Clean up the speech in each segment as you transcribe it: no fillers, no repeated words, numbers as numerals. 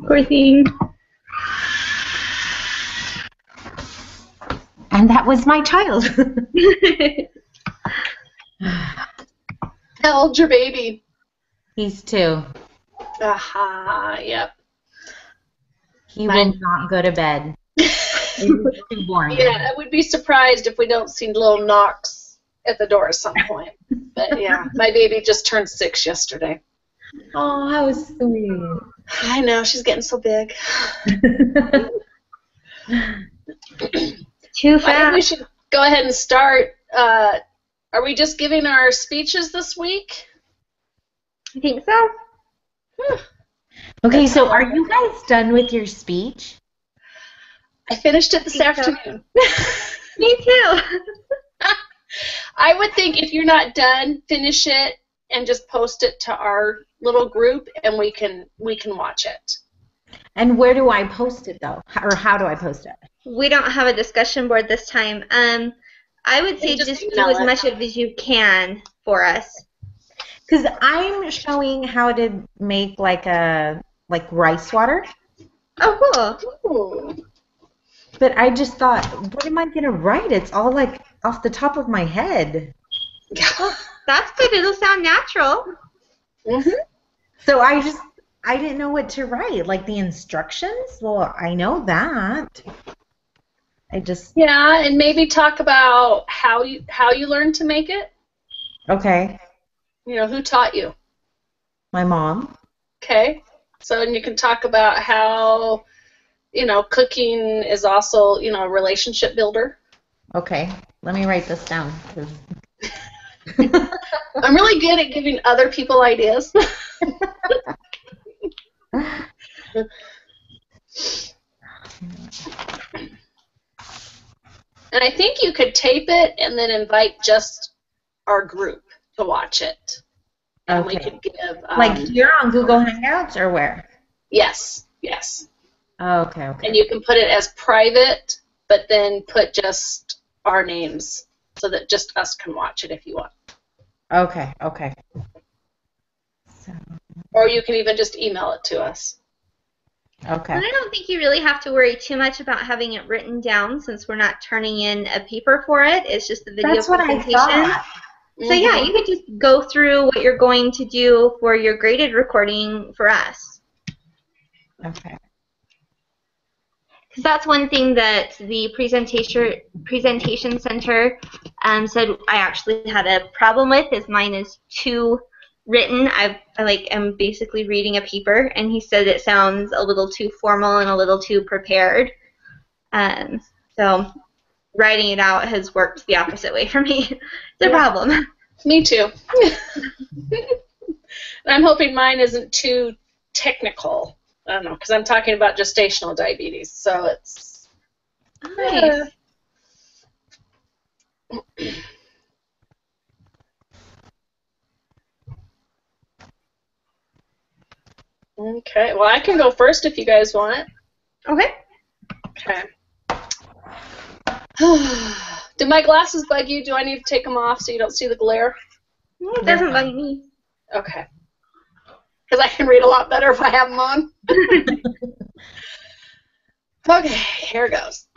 Poor thing. And that was my child. How old's your baby? He's 2. Aha, yep. He will not go to bed. It's too boring. Yeah, I would be surprised if we don't see little knocks at the door at some point. But yeah, my baby just turned 6 yesterday. Oh, how sweet. I know, she's getting so big. Too I think we fast. should go ahead and start. Are we just giving our speeches this week? I think so. Okay, so are you guys done with your speech? I finished it this think so. afternoon. Me too. I would think if you're not done, finish it and just post it to our little group, and we can watch it. And where do I post it, though? Or how do I post it? We don't have a discussion board this time. I would say Just just do email as it. much of as you can for us. Because I'm showing how to make like rice water. Oh, cool. Ooh. But I just thought, what am I going to write? It's all like off the top of my head. That's good. It'll sound natural. Mm-hmm. So I didn't know what to write. Like the instructions? Well, I know that. Yeah, and maybe talk about how you learned to make it. Okay. You know, who taught you? My mom. Okay. So, and you can talk about how, cooking is also, a relationship builder. Okay. Let me write this down. I'm really good at giving other people ideas. And I think you could tape it and then invite just our group to watch it. And we Okay. could give... Like here on Google Hangouts or where? Yes. Oh, okay. And you can put it as private, but then put just our names so that just us can watch it if you want. Okay. So, Or you can even just email it to us. okay. And I don't think you really have to worry too much about having it written down since we're not turning in a paper for it. It's just the video That's what I presentation. thought. So yeah, you could just go through what you're going to do for your graded recording for us. Okay. Because that's one thing that the presentation center said I actually had a problem with. Is mine is too written. I'm basically reading a paper, and he said it sounds a little too formal and a little too prepared. So writing it out has worked the opposite way for me. It's a problem. Me too. I'm hoping mine isn't too technical. I don't know, because I'm talking about gestational diabetes, so it's... Nice. Okay, well, I can go first if you guys want. Okay. Okay. Do my glasses bug you? Do I need to take them off so you don't see the glare? It doesn't bug me. Okay. Because I can read a lot better if I have them on. Okay, here goes.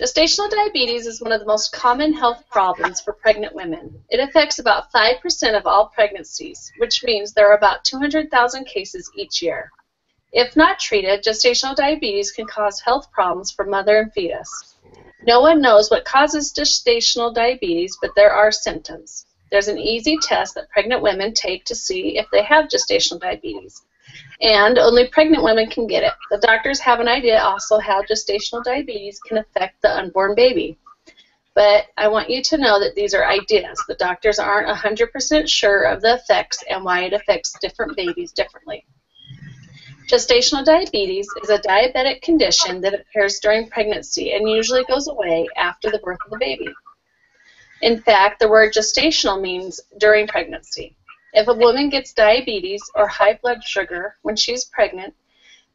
Gestational diabetes is one of the most common health problems for pregnant women. It affects about 5% of all pregnancies, which means there are about 200,000 cases each year. If not treated, gestational diabetes can cause health problems for mother and fetus. No one knows what causes gestational diabetes, but there are symptoms. There's an easy test that pregnant women take to see if they have gestational diabetes. And only pregnant women can get it. The doctors have an idea also how gestational diabetes can affect the unborn baby. But I want you to know that these are ideas. The doctors aren't 100% sure of the effects and why it affects different babies differently. Gestational diabetes is a diabetic condition that occurs during pregnancy and usually goes away after the birth of the baby. In fact, the word gestational means during pregnancy. If a woman gets diabetes or high blood sugar when she's pregnant,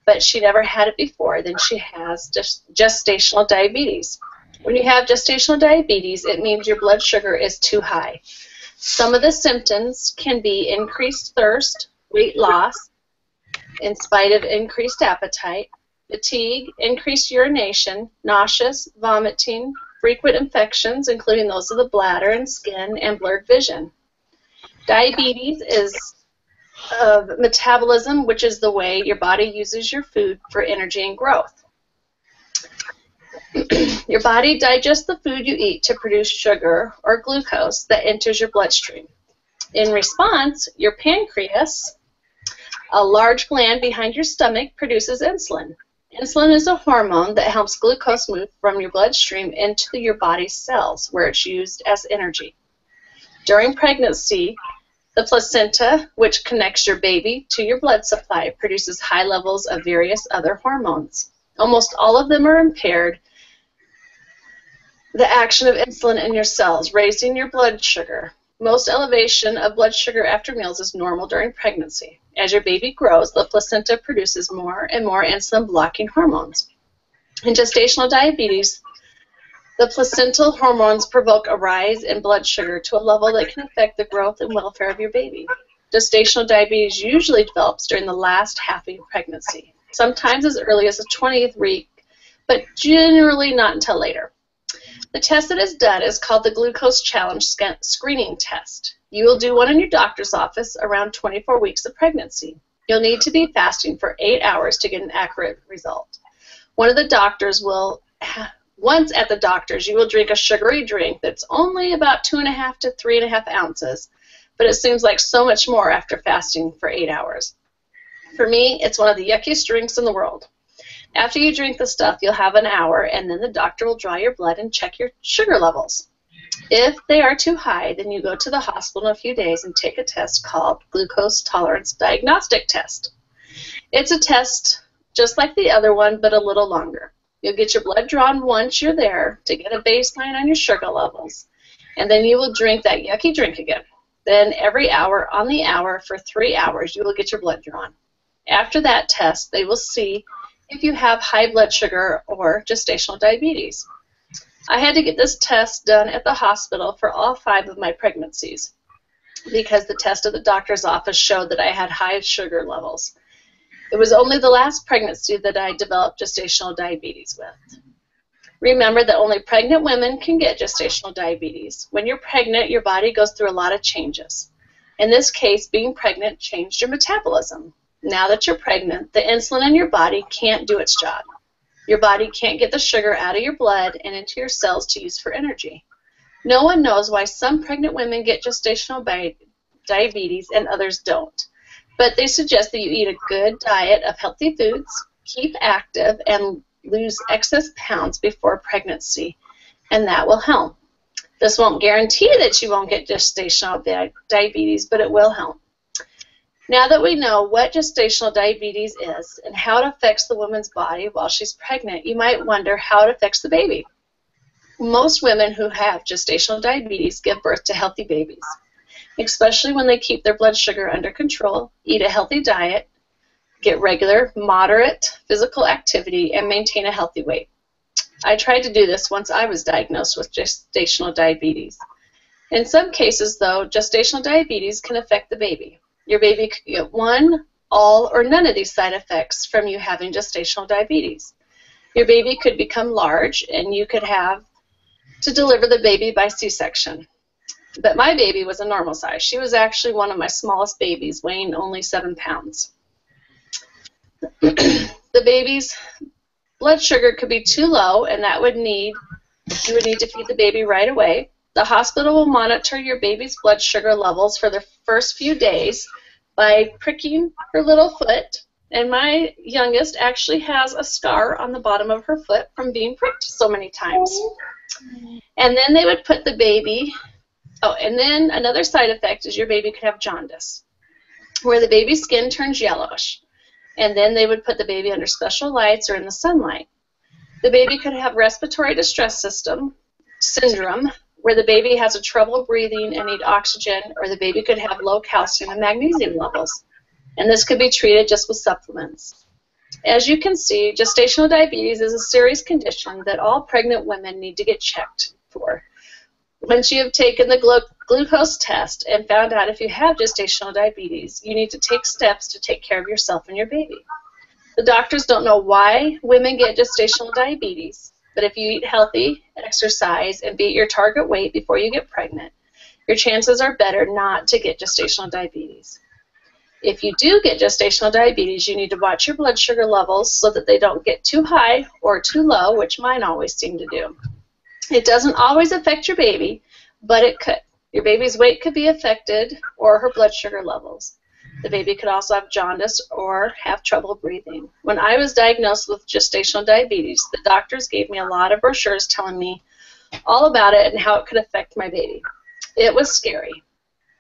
but she never had it before, then she has gestational diabetes. When you have gestational diabetes, it means your blood sugar is too high. Some of the symptoms can be increased thirst, weight loss, in spite of increased appetite, fatigue, increased urination, nauseous, vomiting, frequent infections, including those of the bladder and skin, and blurred vision. Diabetes is of metabolism, which is the way your body uses your food for energy and growth. Your body digests the food you eat to produce sugar or glucose that enters your bloodstream. In response, your pancreas, a large gland behind your stomach, produces insulin. Insulin is a hormone that helps glucose move from your bloodstream into your body's cells, where it's used as energy. During pregnancy, the placenta, which connects your baby to your blood supply, produces high levels of various other hormones. Almost all of them are impaired the action of insulin in your cells, raising your blood sugar. Most elevation of blood sugar after meals is normal during pregnancy. As your baby grows, the placenta produces more and more insulin-blocking hormones. In gestational diabetes, the placental hormones provoke a rise in blood sugar to a level that can affect the growth and welfare of your baby. Gestational diabetes usually develops during the last half of your pregnancy, sometimes as early as the 20th week, but generally not until later. The test that is done is called the Glucose Challenge Screening Test. You will do one in your doctor's office around 24 weeks of pregnancy. You'll need to be fasting for 8 hours to get an accurate result. Once at the doctor's, you will drink a sugary drink that's only about 2.5 to 3.5 ounces, but it seems like so much more after fasting for 8 hours. For me, it's one of the yuckiest drinks in the world. After you drink the stuff, you'll have an hour, and then the doctor will draw your blood and check your sugar levels. If they are too high, then you go to the hospital in a few days and take a test called Glucose Tolerance Diagnostic Test. It's a test just like the other one, but a little longer. You'll get your blood drawn once you're there to get a baseline on your sugar levels, and then you will drink that yucky drink again. Then every hour on the hour for 3 hours, you will get your blood drawn. After that test, they will see if you have high blood sugar or gestational diabetes. I had to get this test done at the hospital for all 5 of my pregnancies because the test at the doctor's office showed that I had high sugar levels. It was only the last pregnancy that I developed gestational diabetes with. Remember that only pregnant women can get gestational diabetes. When you're pregnant, your body goes through a lot of changes. In this case, being pregnant changed your metabolism. Now that you're pregnant, the insulin in your body can't do its job. Your body can't get the sugar out of your blood and into your cells to use for energy. No one knows why some pregnant women get gestational diabetes and others don't. But they suggest that you eat a good diet of healthy foods, keep active, and lose excess pounds before pregnancy, and that will help. This won't guarantee that you won't get gestational diabetes, but it will help. Now that we know what gestational diabetes is and how it affects the woman's body while she's pregnant, you might wonder how it affects the baby. Most women who have gestational diabetes give birth to healthy babies, especially when they keep their blood sugar under control, eat a healthy diet, get regular, moderate physical activity, and maintain a healthy weight. I tried to do this once I was diagnosed with gestational diabetes. In some cases, though, gestational diabetes can affect the baby. Your baby could get one, all, or none of these side effects from you having gestational diabetes. Your baby could become large, and you could have to deliver the baby by C-section. But my baby was a normal size. She was actually one of my smallest babies, weighing only 7 pounds. The baby's blood sugar could be too low, and you would need to feed the baby right away. The hospital will monitor your baby's blood sugar levels for the first few days by pricking her little foot, and my youngest actually has a scar on the bottom of her foot from being pricked so many times. And then they would put the baby, and then another side effect is your baby could have jaundice, where the baby's skin turns yellowish, and then they would put the baby under special lights or in the sunlight. The baby could have respiratory distress syndrome, where the baby has a trouble breathing and need oxygen, or the baby could have low calcium and magnesium levels. And this could be treated just with supplements. As you can see, gestational diabetes is a serious condition that all pregnant women need to get checked for. Once you have taken the glucose test and found out if you have gestational diabetes, you need to take steps to take care of yourself and your baby. The doctors don't know why women get gestational diabetes, but if you eat healthy, exercise, and be at your target weight before you get pregnant, your chances are better not to get gestational diabetes. If you do get gestational diabetes, you need to watch your blood sugar levels so that they don't get too high or too low, which mine always seem to do. It doesn't always affect your baby, but it could. Your baby's weight could be affected, or her blood sugar levels. The baby could also have jaundice or have trouble breathing. When I was diagnosed with gestational diabetes, the doctors gave me a lot of brochures telling me all about it and how it could affect my baby. It was scary.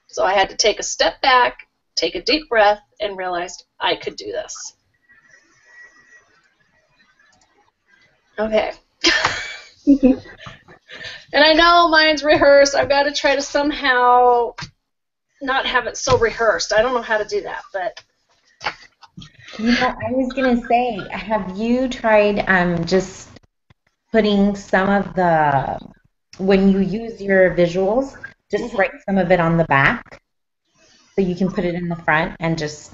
So I had to take a step back, take a deep breath, and realized I could do this. Okay. And I know mine's rehearsed. I've got to try to somehow not have it so rehearsed. I don't know how to do that, but. You know, I was going to say, have you tried just putting some of the, when you use your visuals, just write some of it on the back so you can put it in the front and just,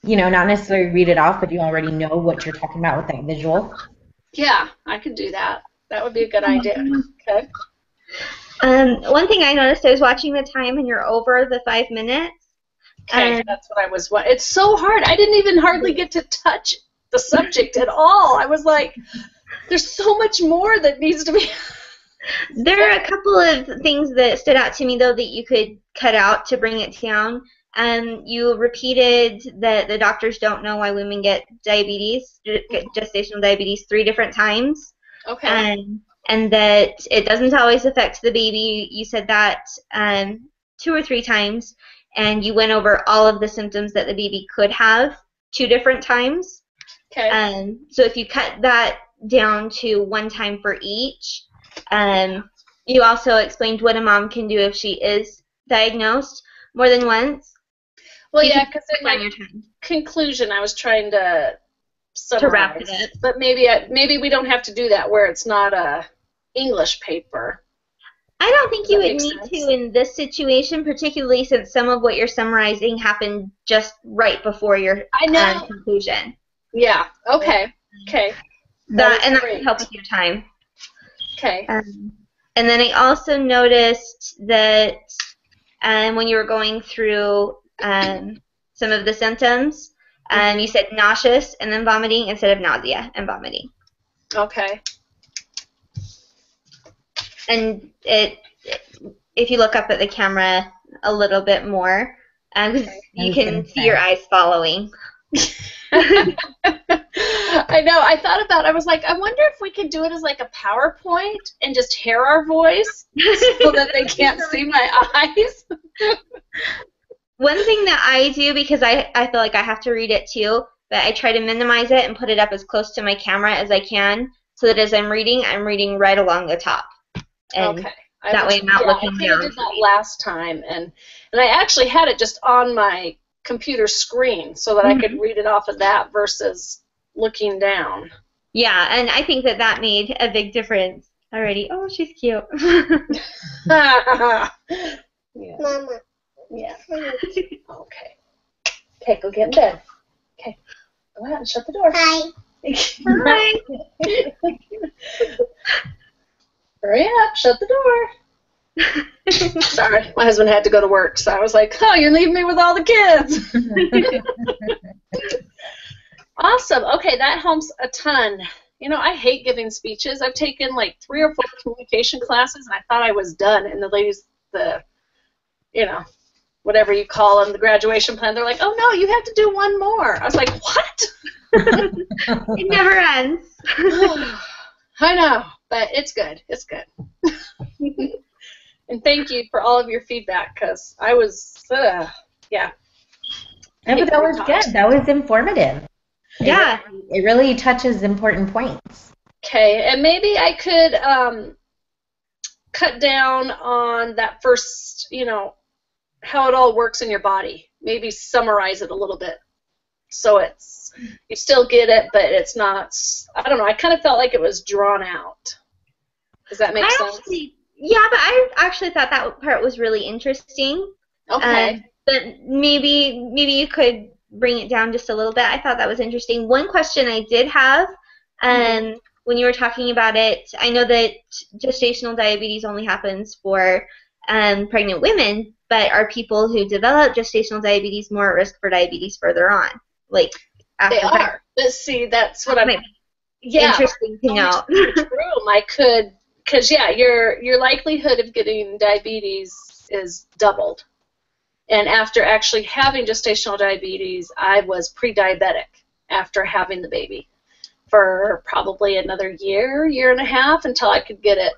you know, not necessarily read it off, but you already know what you're talking about with that visual? Yeah, I could do that. That would be a good idea. Okay. One thing I noticed, I was watching the time and you're over the 5 minutes. Okay, that's what I was. It's so hard. I didn't even hardly get to touch the subject at all. I was like, there's so much more that needs to be. There are a couple of things that stood out to me, though, that you could cut out to bring it down. You repeated that the doctors don't know why women get diabetes, gestational diabetes, 3 different times. Okay. And that it doesn't always affect the baby. You said that 2 or 3 times, and you went over all of the symptoms that the baby could have 2 different times. Okay. So if you cut that down to 1 time for each, you also explained what a mom can do if she is diagnosed more than once. Well, yeah, because in my conclusion, I was trying to summarize. To wrap it up. But maybe we don't have to do that where it's not a English paper. I don't think you would need to in this situation, particularly since some of what you're summarizing happened just right before your conclusion. Yeah. Okay. Okay. That would help with your time. Okay. And then I also noticed that when you were going through some of the symptoms, you said nauseous and then vomiting instead of nausea and vomiting. Okay. And if you look up at the camera a little bit more, you can see your eyes following. I know. I thought about it. I was like, I wonder if we could do it as like a PowerPoint and just hear our voice so that they can't see my eyes. One thing that I do, because I feel like I have to read it too, but I try to minimize it and put it up as close to my camera as I can so that as I'm reading right along the top. And okay. That way I'm not looking down. I did that last time, and I actually had it just on my computer screen so that I could read it off of that versus looking down. Yeah, and I think that made a big difference already. Oh, she's cute. Yeah. Mama. Yeah. Okay. Okay, go get in bed. Okay. Go ahead and shut the door. Hi. Hi. Hurry up, shut the door. Sorry, my husband had to go to work, so I was like, oh, you're leaving me with all the kids. Awesome. Okay, that helps a ton. You know, I hate giving speeches. I've taken like 3 or 4 communication classes, and I thought I was done. And the ladies, whatever you call them, the graduation plan, they're like, oh, no, you have to do 1 more. I was like, what? It never ends. I know, but it's good. It's good. And thank you for all of your feedback, because I was, yeah. Yeah, but that was good. That was informative. Yeah. It really touches important points. Okay, and maybe I could cut down on that first, how it all works in your body. Maybe summarize it a little bit. So you still get it, but it's not, I don't know, I kind of felt like it was drawn out. Does that make sense? Yeah, but I actually thought that part was really interesting. Okay. But maybe you could bring it down just a little bit. I thought that was interesting. One question I did have, when you were talking about it, I know that gestational diabetes only happens for pregnant women, but are people who develop gestational diabetes more at risk for diabetes further on? Like after they are. But see, that's what I'm. Yeah. Interesting to know. I could, because your likelihood of getting diabetes is doubled. And after actually having gestational diabetes, I was pre-diabetic after having the baby for probably another year and a half until I could get it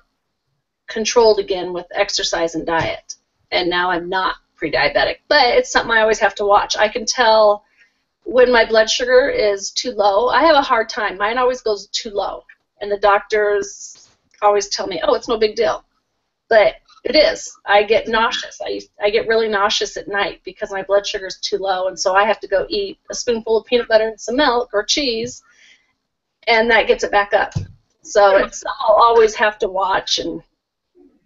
controlled again with exercise and diet. And now I'm not pre-diabetic, but it's something I always have to watch. I can tell when my blood sugar is too low. I have a hard time. Mine always goes too low. And the doctors always tell me, oh, it's no big deal. But it is. I get nauseous. I get really nauseous at night because my blood sugar is too low, and so I have to go eat a spoonful of peanut butter and some milk or cheese, and that gets it back up. So I'll always have to watch and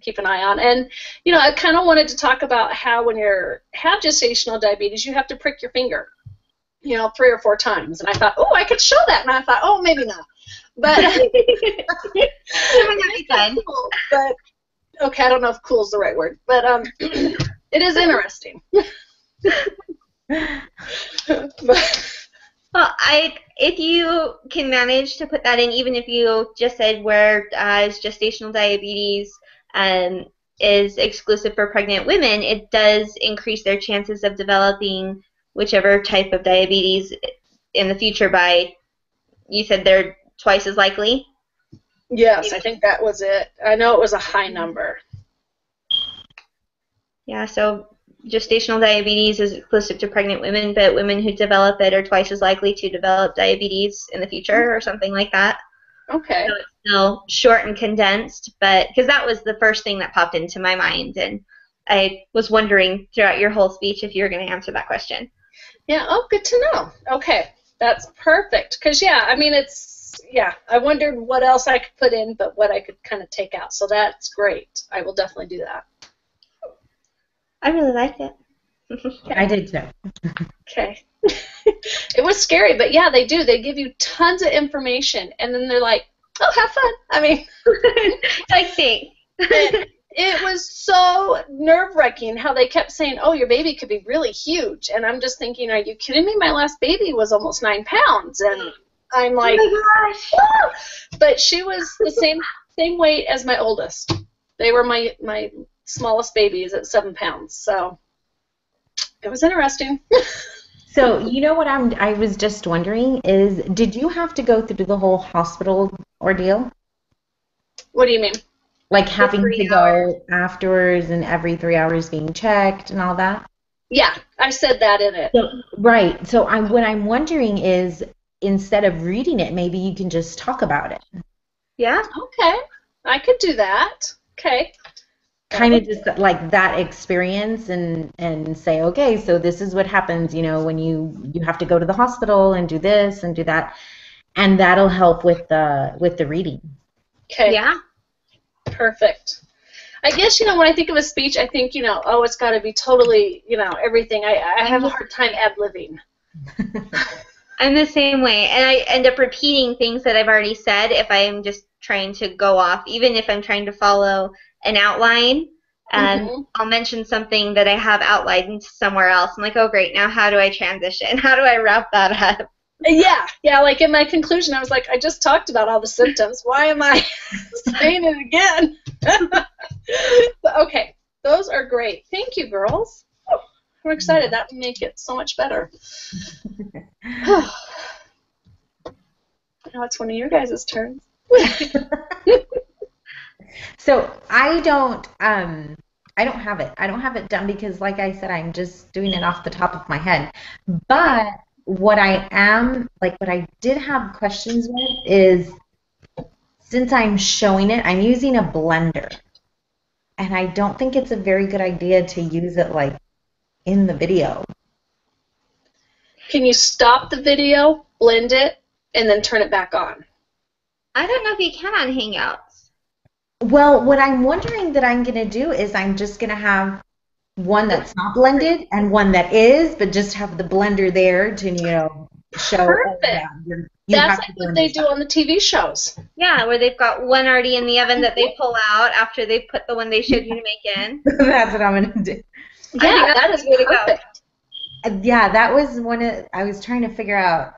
keep an eye on. And, I kind of wanted to talk about how when you have gestational diabetes, you have to prick your finger, 3 or 4 times. And I thought, oh, I could show that. And I thought, oh, maybe not. But it might be fun. Cool, but okay, I don't know if cool is the right word, but it is interesting. Well, if you can manage to put that in, even if you just said where gestational diabetes is exclusive for pregnant women, it does increase their chances of developing whichever type of diabetes in the future by, you said they're twice as likely? Yes, I think that was it. I know it was a high number. Yeah, so gestational diabetes is exclusive to pregnant women, but women who develop it are twice as likely to develop diabetes in the future or something like that. Okay. So it's still short and condensed, but because that was the first thing that popped into my mind, and I was wondering throughout your whole speech if you were going to answer that question. Yeah, oh, good to know. Okay, that's perfect. Because, I wondered what else I could put in, but what I could kind of take out. So that's great. I will definitely do that. I really liked it. I did too. Okay. It was scary, but yeah, they do. They give you tons of information, and then they're like, oh, have fun. I mean, thanks. It was so nerve-wracking how they kept saying, oh, your baby could be really huge. And I'm just thinking, are you kidding me? My last baby was almost 9 pounds. And I'm like, oh my gosh. Ah! But she was the same weight as my oldest. They were my smallest babies at 7 pounds. So it was interesting. So what I was just wondering is, did you have to go through the whole hospital ordeal? What do you mean? Like having to go afterwards and every 3 hours being checked and all that? Yeah, I said that in it. So, right. So what I'm wondering is, instead of reading it, maybe you can just talk about it. Yeah. Okay. I could do that. Okay. Kind of just like that experience and say, okay, so this is what happens, when you have to go to the hospital and do this and do that, and that'll help with the reading. Okay. Yeah. Perfect. I guess, when I think of a speech, I think, oh, it's got to be totally, everything. I have a hard time ad-libbing. I'm the same way, and I end up repeating things that I've already said if I'm just trying to go off, even if I'm trying to follow an outline. I'll mention something that I have outlined somewhere else. I'm like, oh, great, now how do I transition? How do I wrap that up? Yeah, like in my conclusion, I was like, I just talked about all the symptoms. Why am I saying it again? But, okay, those are great. Thank you, girls. I'm excited. That will make it so much better. Now it's one of your guys' turns. So I don't have it. I don't have it done because, like I said, I'm just doing it off the top of my head. But what I did have questions with is, since I'm showing it, I'm using a blender. and I don't think it's a very good idea to use it like in the video. Can you stop the video, blend it, and then turn it back on? I don't know if you can on Hangouts. Well, what I'm wondering that I'm going to do is I'm just going to have one that's not blended and one that is, but just have the blender there to, show. Perfect. Oh, yeah, you That's have like to what blend they this do out. on the TV shows. Yeah, where they've got one already in the oven that they pull out after they put the one they showed you to make in. That's what I'm going to do. I think Yeah, that's that the is way to go. perfect. Yeah, that was I was trying to figure out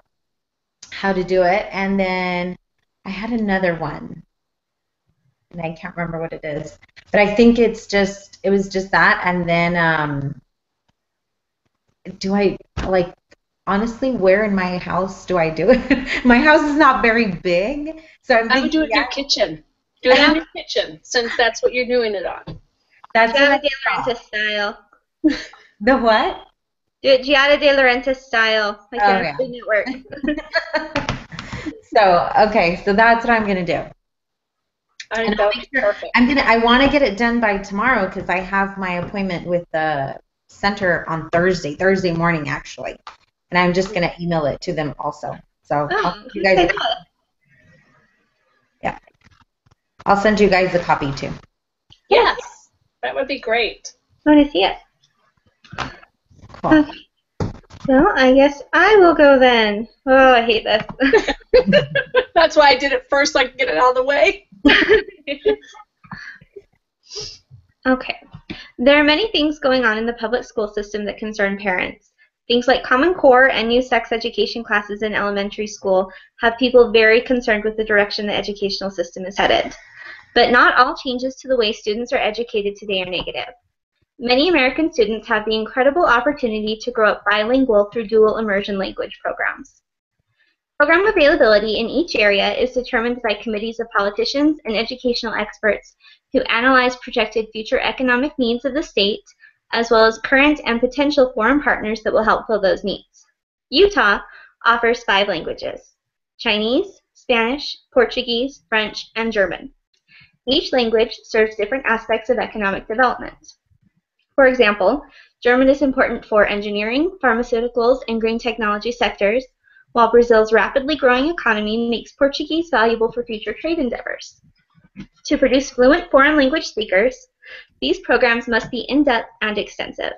how to do it, and then I had another one, and I can't remember what it is, but I think it was just that, and then do I, like, honestly, where in my house do I do it? My house is not very big, so I'm I would do thinking, it in your kitchen. Do it in your kitchen, since that's what you're doing it on. that's what Giada I de thought. Laurentiis style. The what? Do it Giada de Laurentiis style, like Oh, in a yeah. Food Network. So, okay, so that's what I'm going to do. I And think I'll that would make be sure perfect. I want to get it done by tomorrow because I have my appointment with the center on Thursday morning actually. And I'm just going to email it to them also. So I'll Oh, send you guys, yeah, I'll send you guys a copy too. Yes, that would be great. I want to see it. Cool. Okay. So I guess I will go then. Oh, I hate this. That's why I did it first, so I could get it out of the way. Okay. There are many things going on in the public school system that concern parents. Things like Common Core and new sex education classes in elementary school have people very concerned with the direction the educational system is headed. But not all changes to the way students are educated today are negative. Many American students have the incredible opportunity to grow up bilingual through dual immersion language programs. Program availability in each area is determined by committees of politicians and educational experts who analyze projected future economic needs of the state, as well as current and potential foreign partners that will help fill those needs. Utah offers 5 languages: Chinese, Spanish, Portuguese, French, and German. Each language serves different aspects of economic development. For example, German is important for engineering, pharmaceuticals, and green technology sectors, while Brazil's rapidly growing economy makes Portuguese valuable for future trade endeavors. To produce fluent foreign language speakers, these programs must be in-depth and extensive.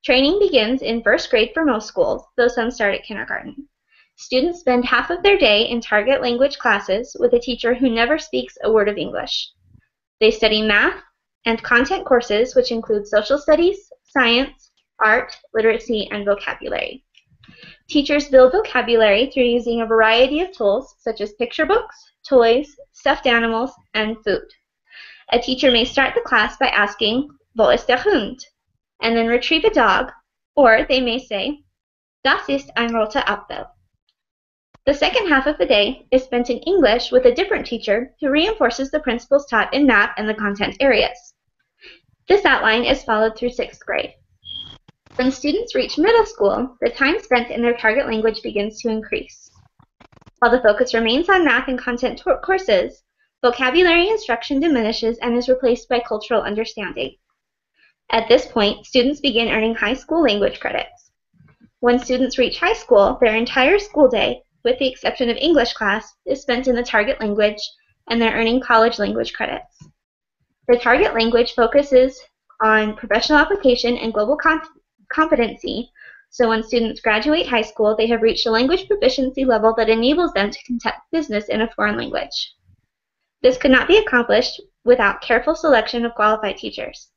Training begins in first grade for most schools, though some start at kindergarten. Students spend half of their day in target language classes with a teacher who never speaks a word of English. They study math and content courses, which include social studies, science, art, literacy, and vocabulary. Teachers build vocabulary through using a variety of tools, such as picture books, toys, stuffed animals, and food. A teacher may start the class by asking, "Wo ist der Hund?" and then retrieve a dog, or they may say, "Das ist ein roter Apfel." The second half of the day is spent in English with a different teacher who reinforces the principles taught in math and the content areas. This outline is followed through 6th grade. When students reach middle school, the time spent in their target language begins to increase. While the focus remains on math and content courses, vocabulary instruction diminishes and is replaced by cultural understanding. At this point, students begin earning high school language credits. When students reach high school, their entire school day, with the exception of English class, is spent in the target language, and they're earning college language credits. The target language focuses on professional application and global competency, so when students graduate high school, they have reached a language proficiency level that enables them to conduct business in a foreign language. This could not be accomplished without careful selection of qualified teachers.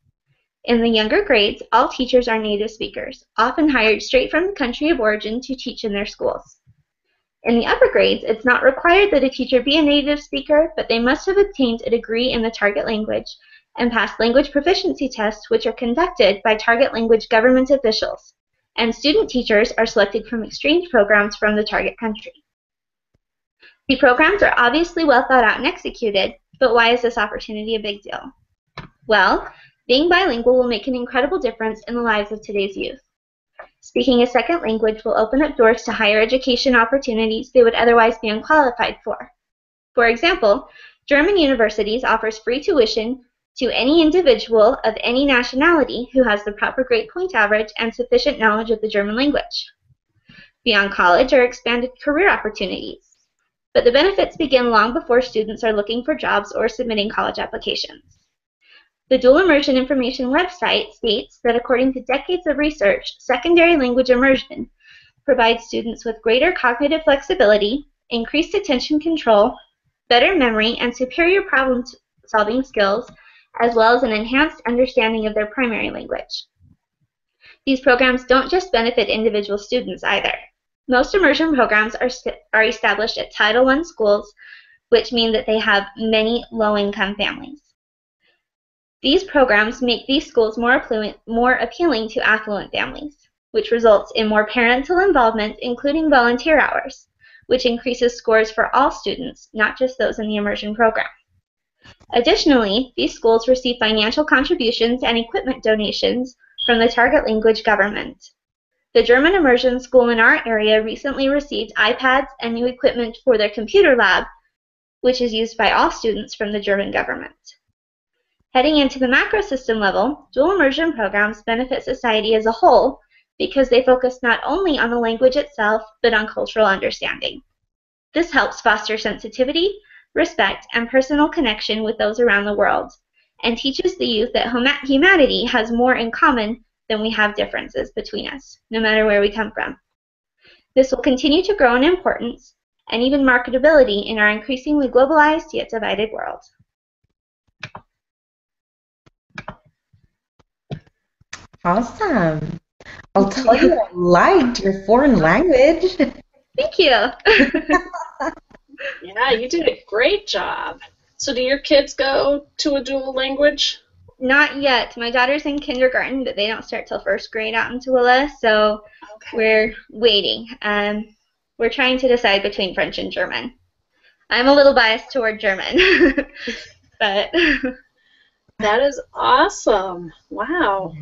In the younger grades, all teachers are native speakers, often hired straight from the country of origin to teach in their schools. In the upper grades, it's not required that a teacher be a native speaker, but they must have obtained a degree in the target language and passed language proficiency tests, which are conducted by target language government officials, and student teachers are selected from exchange programs from the target country. The programs are obviously well thought out and executed, but why is this opportunity a big deal? Well, being bilingual will make an incredible difference in the lives of today's youth. Speaking a second language will open up doors to higher education opportunities they would otherwise be unqualified for. For example, German universities offers free tuition to any individual of any nationality who has the proper grade point average and sufficient knowledge of the German language. Beyond college are expanded career opportunities, but the benefits begin long before students are looking for jobs or submitting college applications. The Dual Immersion Information website states that according to decades of research, secondary language immersion provides students with greater cognitive flexibility, increased attention control, better memory, and superior problem-solving skills, as well as an enhanced understanding of their primary language. These programs don't just benefit individual students either. Most immersion programs are established at Title I schools, which mean that they have many low-income families. These programs make these schools more appealing to affluent families, which results in more parental involvement, including volunteer hours, which increases scores for all students, not just those in the immersion program. Additionally, these schools receive financial contributions and equipment donations from the target language government. The German immersion school in our area recently received iPads and new equipment for their computer lab, which is used by all students from the German government. Heading into the macro system level, dual immersion programs benefit society as a whole because they focus not only on the language itself, but on cultural understanding. This helps foster sensitivity, respect, and personal connection with those around the world, and teaches the youth that humanity has more in common than we have differences between us, no matter where we come from. This will continue to grow in importance and even marketability in our increasingly globalized yet divided world. Awesome. I'll tell you, I liked your foreign language. Thank you. Yeah, you did a great job. So do your kids go to a dual language? Not yet. My daughter's in kindergarten, but they don't start till first grade out in Tooele, so Okay. we're waiting. We're trying to decide between French and German. I'm a little biased toward German, but That is awesome. Wow.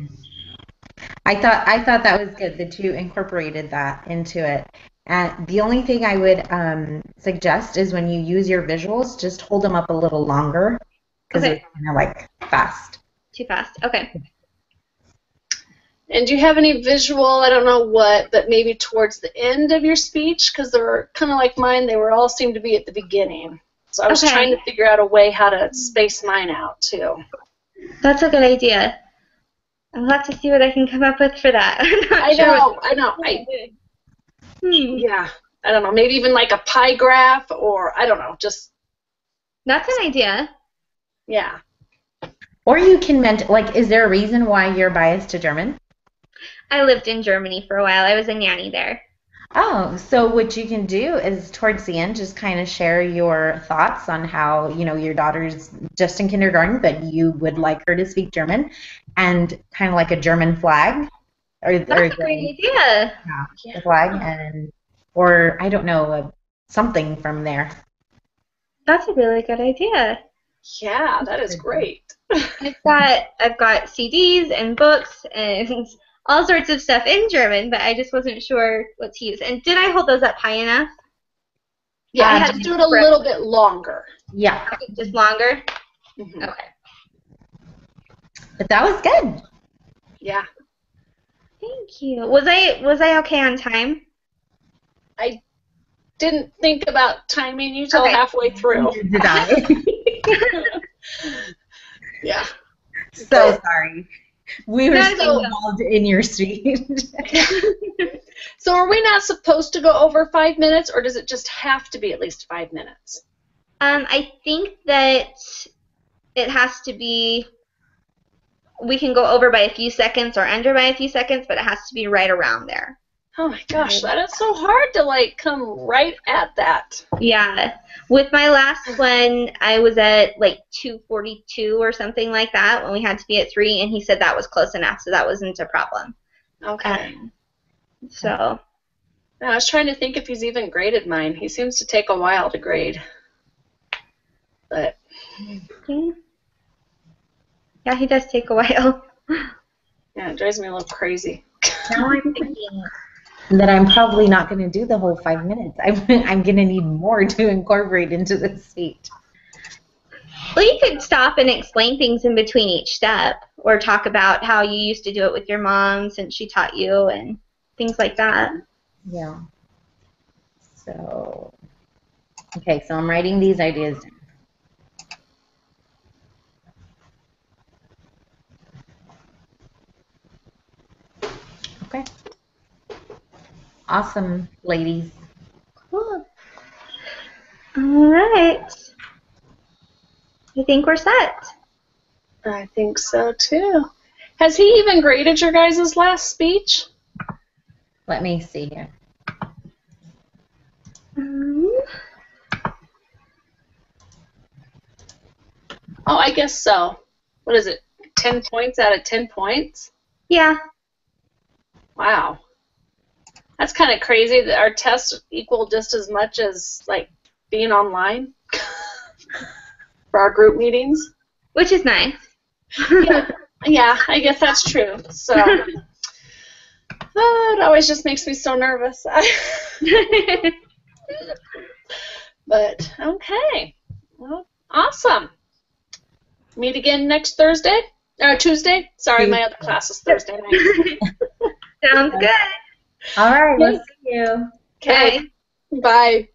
I thought that was good that you incorporated that into it. And the only thing I would suggest is when you use your visuals, just hold them up a little longer because Okay. it's kind of like fast. too fast. Okay. And do you have any visual, I don't know what, but maybe towards the end of your speech? Because they were kind of like mine, they were all seemed to be at the beginning. So I was Okay. trying to figure out a way how to space mine out too. That's a good idea. I'll have to see what I can come up with for that. I'm not I sure know, what- I know. Hmm. I don't know, maybe even like a pie graph or I don't know, just, That's an idea. yeah. Or you can like, is there a reason why you're biased to German? I lived in Germany for a while. I was a nanny there. Oh, so what you can do is towards the end just kind of share your thoughts on how, your daughter's just in kindergarten, but you would like her to speak German, and kind of like a German flag, That's a great idea. the flag, or I don't know, something from there. That's a really good idea. Yeah, that is great. I've got CDs and books and all sorts of stuff in German, but I just wasn't sure what to use. And did I hold those up high enough? Yeah, I I had had to to do it a little bit longer. Yeah, Just longer? Mhm. Okay. but that was good. Yeah. Thank you. Was I okay on time? I didn't think about timing you till Okay. halfway through. Did I? Yeah. So sorry. We were Not a big so deal. involved in your speech. So are we not supposed to go over 5 minutes, or does it just have to be at least 5 minutes? I think that it has to be, we can go over by a few seconds or under by a few seconds, but it has to be right around there. Oh my gosh, that is so hard to come right at that. Yeah. With my last one, I was at 2:42 or something like that when we had to be at 3, and he said that was close enough, so that wasn't a problem. Okay. So, I was trying to think if he's even graded mine. He seems to take a while to grade. But okay. Yeah, he does take a while. yeah, it drives me a little crazy. Now I'm thinking that I'm probably not going to do the whole 5 minutes. I'm going to need more to incorporate into this speech. Well, you could stop and explain things in between each step, or talk about how you used to do it with your mom since she taught you and things like that. Yeah. So, okay, so I'm writing these ideas down. Okay. Awesome, ladies. Cool. All right. I think we're set. I think so too. Has he even graded your guys' last speech? Let me see here. Oh, I guess so. What is it? 10 points out of 10 points? Yeah. Wow. That's kind of crazy that our tests equal just as much as, like, being online for our group meetings. Which is nice. Yeah, I guess that's true. So, it always just makes me so nervous. But, okay. Well, awesome. Meet again next Thursday? Or Tuesday? Sorry, my other class is Thursday night. Sounds good. All right, we'll see you. Okay. Bye.